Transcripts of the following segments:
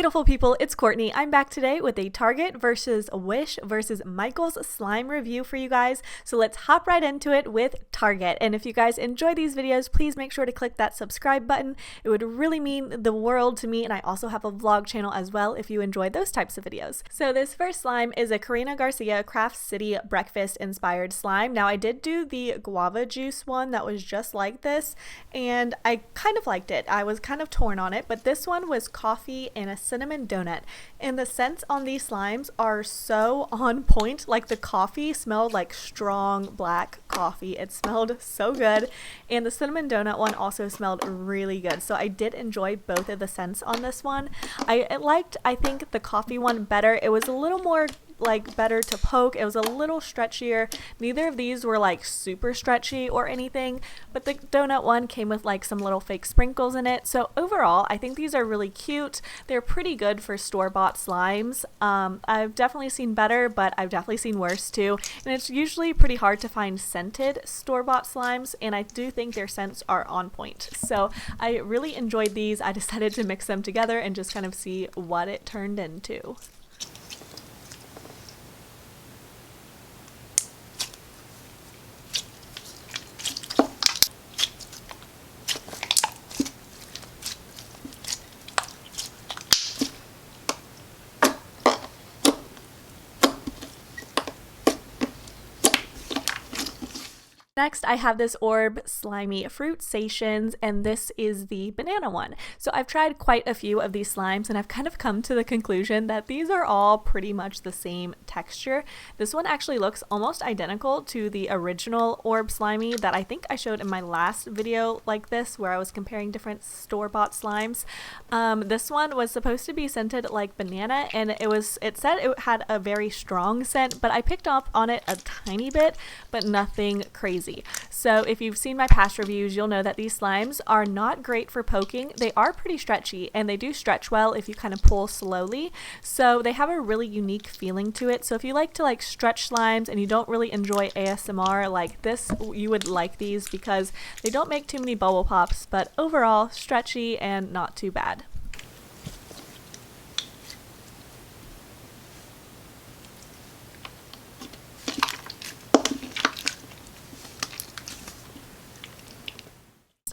beautiful people, it's Courtney. I'm back today with a Target versus Wish versus Michaels slime review for you guys. So let's hop right into it with Target. And if you guys enjoy these videos, please make sure to click that subscribe button. It would really mean the world to me, and I also have a vlog channel as well if you enjoy those types of videos. So this first slime is a Karina Garcia Craft City breakfast inspired slime. Now I did do the guava juice one that was just like this, and I kind of liked it. I was kind of torn on it, but this one was coffee and a cinnamon donut, and the scents on these slimes are so on point. Like the coffee smelled like strong black coffee. It smelled so good, and the cinnamon donut one also smelled really good. So I did enjoy both of the scents on this one. I think the coffee one better. It was a little more like better to poke. It was a little stretchier. Neither of these were like super stretchy or anything, but the donut one came with like some little fake sprinkles in it. So overall, I think these are really cute. They're pretty good for store-bought slimes. I've definitely seen better, but I've definitely seen worse too. And it's usually pretty hard to find scented store-bought slimes, and I do think their scents are on point. So I really enjoyed these. I decided to mix them together and just kind of see what it turned into. Next, I have this Orb Slimy Fruitsations, and this is the banana one. So I've tried quite a few of these slimes, and I've kind of come to the conclusion that these are all pretty much the same texture. This one actually looks almost identical to the original Orb Slimy that I think I showed in my last video like this, where I was comparing different store-bought slimes. This one was supposed to be scented like banana, and it said it had a very strong scent, but I picked up on it a tiny bit, but nothing crazy. So if you've seen my past reviews, you'll know that these slimes are not great for poking. They are pretty stretchy, and they do stretch well if you kind of pull slowly. So they have a really unique feeling to it. So if you like to like stretch slimes and you don't really enjoy ASMR like this, you would like these because they don't make too many bubble pops, but overall stretchy and not too bad.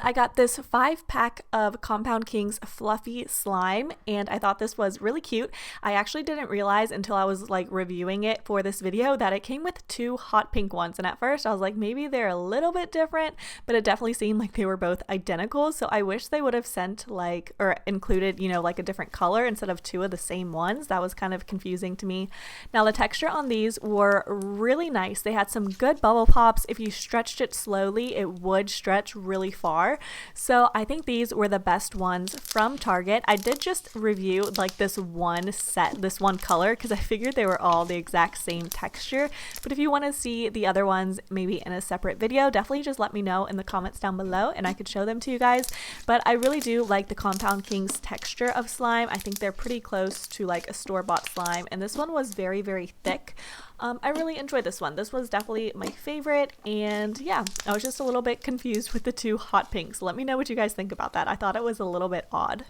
I got this 5-pack of Compound King's Fluffy Slime, and I thought this was really cute. I actually didn't realize until I was like reviewing it for this video that it came with 2 hot pink ones, and at first I was like, maybe they're a little bit different, but it definitely seemed like they were both identical. So I wish they would have sent like, or included, you know, like a different color instead of 2 of the same ones. That was kind of confusing to me. Now the texture on these were really nice. They had some good bubble pops. If you stretched it slowly, it would stretch really far. So I think these were the best ones from Target. I did just review like this one set, this one color, because I figured they were all the exact same texture. But if you want to see the other ones maybe in a separate video, definitely just let me know in the comments down below and I could show them to you guys. But I really do like the Compound King's texture of slime. I think they're pretty close to like a store-bought slime, and this one was very, very thick. I really enjoyed this one. This was definitely my favorite, and yeah, I was just a little bit confused with the 2 hot pinks. Let me know what you guys think about that. I thought it was a little bit odd.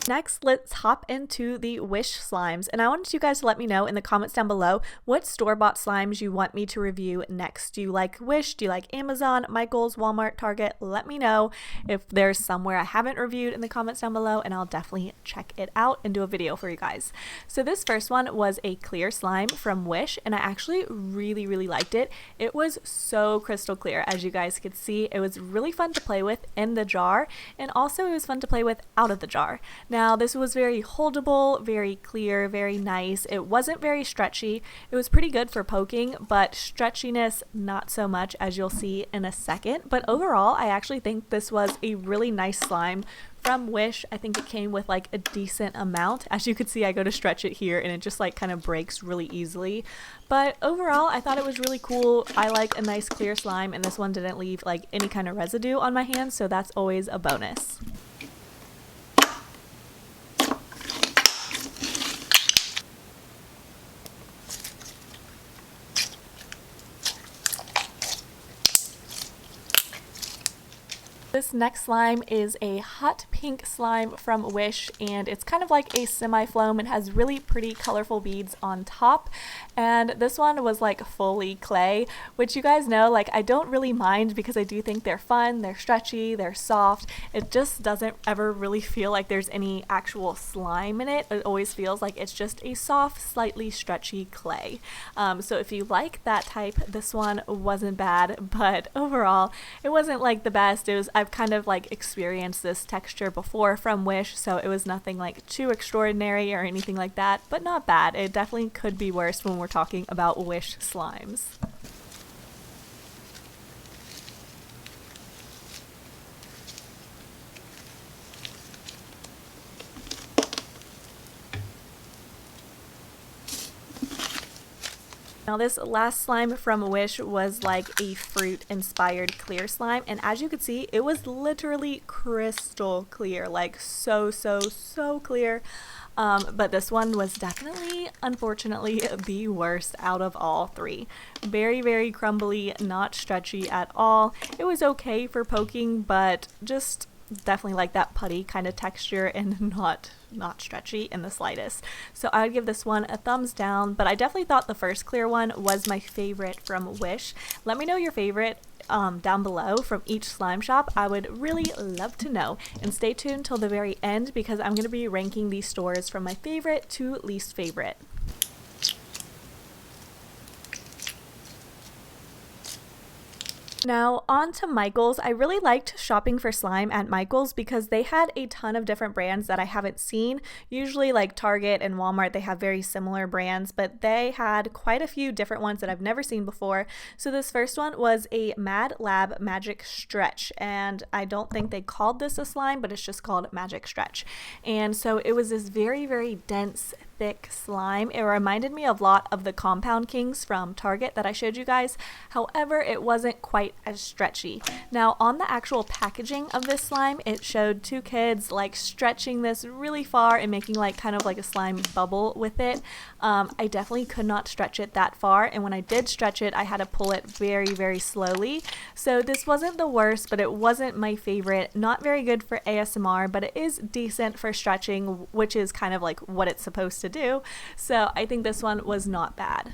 Next, let's hop into the Wish slimes, and I wanted you guys to let me know in the comments down below what store-bought slimes you want me to review next. Do you like Wish? Do you like Amazon, Michaels, Walmart, Target? Let me know if there's somewhere I haven't reviewed in the comments down below, and I'll definitely check it out and do a video for you guys. So this first one was a clear slime from Wish, and I actually really, really liked it. It was so crystal clear, as you guys could see. It was really fun to play with in the jar, and also it was fun to play with out of the jar. Now this was very holdable, very clear, very nice. It wasn't very stretchy. It was pretty good for poking, but stretchiness not so much, as you'll see in a second. But overall, I actually think this was a really nice slime from Wish. I think it came with like a decent amount. As you can see, I go to stretch it here and it just like kind of breaks really easily. But overall, I thought it was really cool. I like a nice clear slime, and this one didn't leave like any kind of residue on my hands, so that's always a bonus. This next slime is a hot pink slime from Wish, and it's kind of like a semi-foam. It has really pretty colorful beads on top, and this one was like fully clay, which you guys know, like I don't really mind because I do think they're fun, they're stretchy, they're soft. It just doesn't ever really feel like there's any actual slime in it. It always feels like it's just a soft, slightly stretchy clay. So if you like that type, this one wasn't bad, but overall it wasn't like the best. I've kind of like experienced this texture before from Wish, so it was nothing like too extraordinary or anything like that, but not bad. It definitely could be worse when we're talking about Wish slimes. Now this last slime from Wish was like a fruit inspired clear slime, and as you could see, it was literally crystal clear, like so clear. But this one was definitely, unfortunately, the worst out of all three. Very crumbly, not stretchy at all. It was okay for poking, but just definitely like that putty kind of texture and not stretchy in the slightest. So I would give this one a thumbs down, but I definitely thought the first clear one was my favorite from Wish. Let me know your favorite down below from each slime shop. I would really love to know, and stay tuned till the very end because I'm going to be ranking these stores from my favorite to least favorite. Now on to Michael's. I really liked shopping for slime at Michael's because they had a ton of different brands that I haven't seen. Usually like Target and Walmart, they have very similar brands, but they had quite a few different ones that I've never seen before. So this first one was a Mad Lab Magic Stretch, and I don't think they called this a slime, but it's just called Magic Stretch. And so it was this very dense, thick slime. It reminded me a lot of the Compound Kings from Target that I showed you guys. However, it wasn't quite as stretchy. Now on the actual packaging of this slime, it showed two kids like stretching this really far and making like kind of like a slime bubble with it. I definitely could not stretch it that far, and when I did stretch it, I had to pull it very slowly. So this wasn't the worst, but it wasn't my favorite. Not very good for ASMR, but it is decent for stretching, which is kind of like what it's supposed to do. So I think this one was not bad.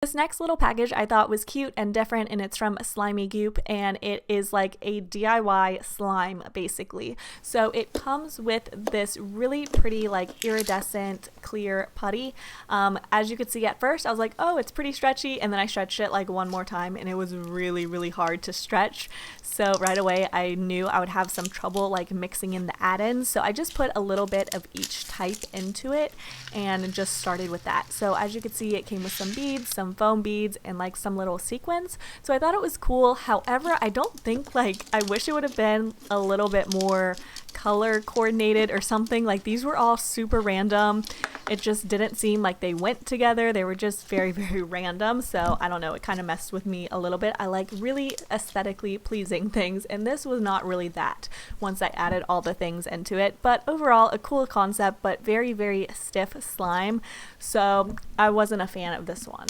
This next little package I thought was cute and different, and it's from Slimy Goop, and it is like a DIY slime basically. So it comes with this really pretty like iridescent clear putty. As you could see at first, I was like, oh, it's pretty stretchy, and then I stretched it like one more time and it was really hard to stretch. So right away I knew I would have some trouble like mixing in the add-ins, so I just put a little bit of each type into it and just started with that. So as you can see, it came with some beads, some foam beads, and like some little sequins. So I thought it was cool. However, I don't think, like, I wish it would have been a little bit more color coordinated or something. Like, these were all super random. It just didn't seem like they went together. They were just very random. So I don't know, it kind of messed with me a little bit. I like really aesthetically pleasing things, and this was not really that once I added all the things into it. But overall, a cool concept, but very stiff slime. So I wasn't a fan of this one.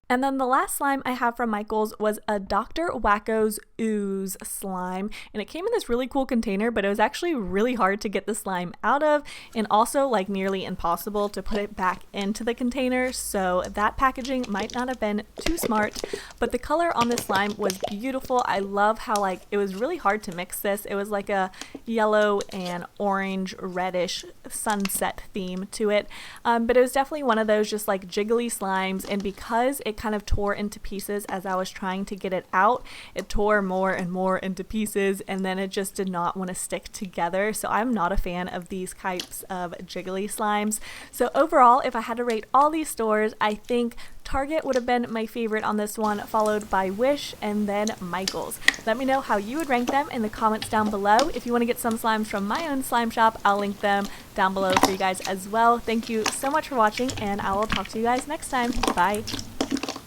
And then the last slime I have from Michaels was a Dr. Wacko's Ooze slime. And it came in this really cool container, but it was actually really hard to get the slime out of, and also like nearly impossible to put it back into the container. So that packaging might not have been too smart, but the color on this slime was beautiful. I love how like it was really hard to mix this. It was like a yellow and orange reddish sunset theme to it. But it was definitely one of those just like jiggly slimes, and because it kind of tore into pieces as I was trying to get it out, it tore more and more into pieces, and then it just did not want to stick together. So I'm not a fan of these types of jiggly slimes. So overall, if I had to rate all these stores, I think Target would have been my favorite on this one, followed by Wish and then Michaels. Let me know how you would rank them in the comments down below. If you want to get some slimes from my own slime shop, I'll link them down below for you guys as well. Thank you so much for watching, and I will talk to you guys next time. Bye!